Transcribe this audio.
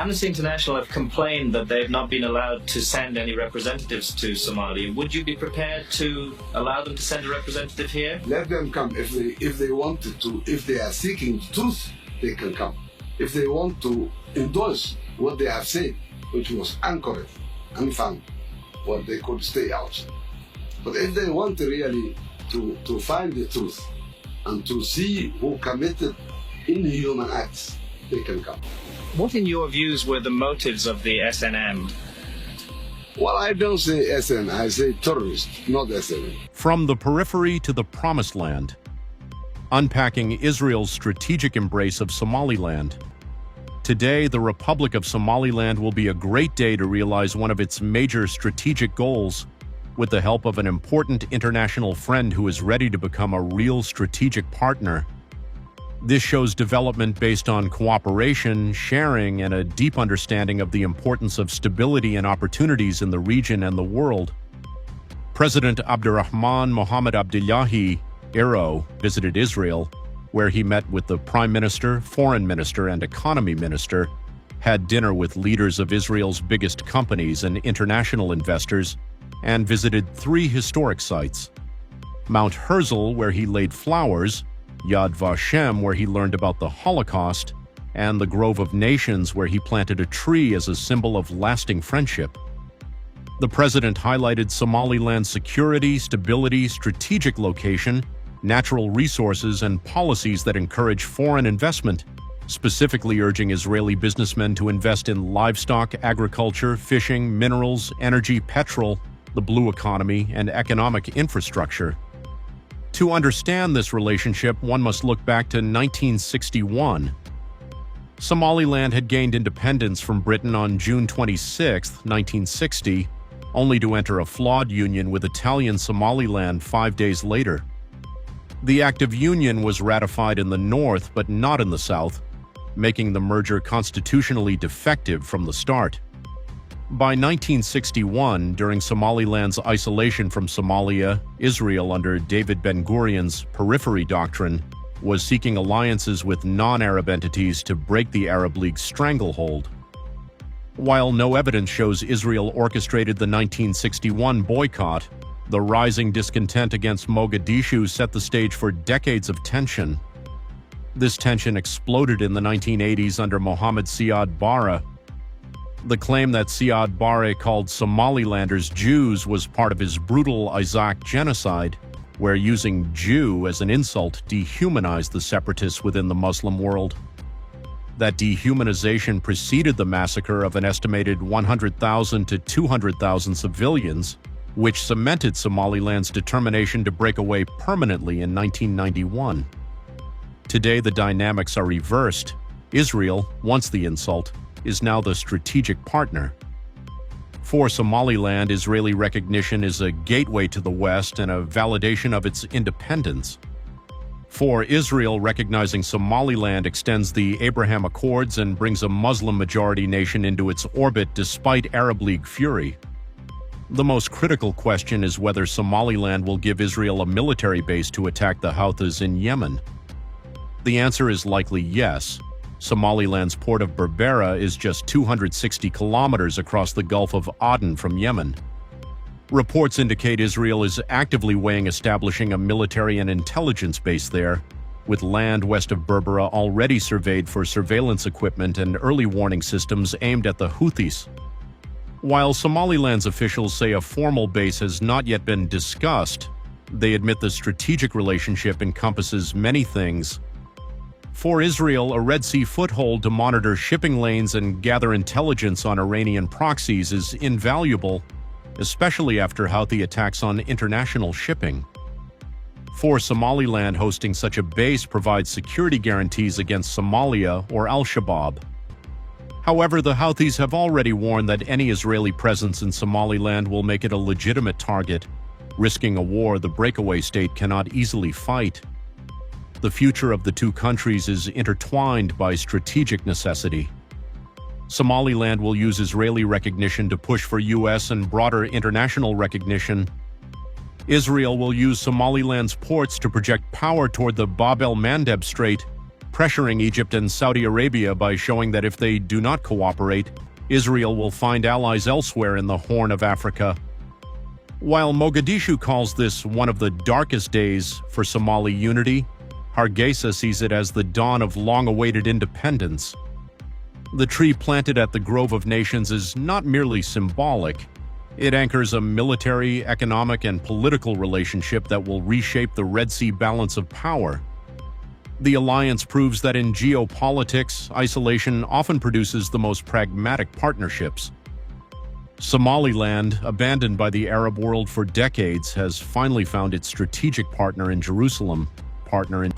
Amnesty International have complained that they've not been allowed to send any representatives to Somalia. Would you be prepared to allow them to send a representative here? Let them come. If they wanted to, if they are seeking truth, they can come. If they want to endorse what they have said, which was incorrect, unfounded, well, they could stay out. But if they want really to find the truth and to see who committed inhuman acts, they can come. What, in your views, were the motives of the SNM? Well, I don't say SN, I say terrorist, not SNM. From the periphery to the promised land, unpacking Israel's strategic embrace of Somaliland. Today, the Republic of Somaliland will be a great day to realize one of its major strategic goals with the help of an important international friend who is ready to become a real strategic partner. This shows development based on cooperation, sharing, and a deep understanding of the importance of stability and opportunities in the region and the world. President Abdurrahman Mohammed Abdullahi Ero visited Israel, where he met with the Prime Minister, Foreign Minister, and Economy Minister, had dinner with leaders of Israel's biggest companies and international investors, and visited 3 historic sites: Mount Herzl, where he laid flowers, Yad Vashem, where he learned about the Holocaust, and the Grove of Nations, where he planted a tree as a symbol of lasting friendship. The president highlighted Somaliland's security, stability, strategic location, natural resources, and policies that encourage foreign investment, specifically urging Israeli businessmen to invest in livestock, agriculture, fishing, minerals, energy, petrol, the blue economy, and economic infrastructure. To understand this relationship, one must look back to 1961. Somaliland had gained independence from Britain on June 26, 1960, only to enter a flawed union with Italian Somaliland 5 days later. The Act of Union was ratified in the north but not in the south, making the merger constitutionally defective from the start. By 1961, during Somaliland's isolation from Somalia, Israel, under David Ben-Gurion's Periphery Doctrine, was seeking alliances with non-Arab entities to break the Arab League's stranglehold. While no evidence shows Israel orchestrated the 1961 boycott, the rising discontent against Mogadishu set the stage for decades of tension. This tension exploded in the 1980s under Mohammed Siad Barre. The claim that Siad Barre called Somalilanders Jews was part of his brutal Isaac genocide, where using Jew as an insult dehumanized the separatists within the Muslim world. That dehumanization preceded the massacre of an estimated 100,000 to 200,000 civilians, which cemented Somaliland's determination to break away permanently in 1991. Today, the dynamics are reversed. Israel, once the insult, is now the strategic partner. For Somaliland, Israeli recognition is a gateway to the West and a validation of its independence. For Israel, recognizing Somaliland extends the Abraham Accords and brings a Muslim-majority nation into its orbit despite Arab League fury. The most critical question is whether Somaliland will give Israel a military base to attack the Houthis in Yemen. The answer is likely yes. Somaliland's port of Berbera is just 260 kilometers across the Gulf of Aden from Yemen. Reports indicate Israel is actively weighing establishing a military and intelligence base there, with land west of Berbera already surveyed for surveillance equipment and early warning systems aimed at the Houthis. While Somaliland's officials say a formal base has not yet been discussed, they admit the strategic relationship encompasses many things. For Israel, a Red Sea foothold to monitor shipping lanes and gather intelligence on Iranian proxies is invaluable, especially after Houthi attacks on international shipping. For Somaliland, hosting such a base provides security guarantees against Somalia or Al-Shabaab. However, the Houthis have already warned that any Israeli presence in Somaliland will make it a legitimate target, risking a war the breakaway state cannot easily fight. The future of the two countries is intertwined by strategic necessity. Somaliland will use Israeli recognition to push for U.S. and broader international recognition. Israel will use Somaliland's ports to project power toward the Bab el-Mandeb Strait, pressuring Egypt and Saudi Arabia by showing that if they do not cooperate, Israel will find allies elsewhere in the Horn of Africa. While Mogadishu calls this one of the darkest days for Somali unity, Hargeisa sees it as the dawn of long-awaited independence. The tree planted at the Grove of Nations is not merely symbolic. It anchors a military, economic, and political relationship that will reshape the Red Sea balance of power. The alliance proves that in geopolitics, isolation often produces the most pragmatic partnerships. Somaliland, abandoned by the Arab world for decades, has finally found its strategic partner in Jerusalem, partner in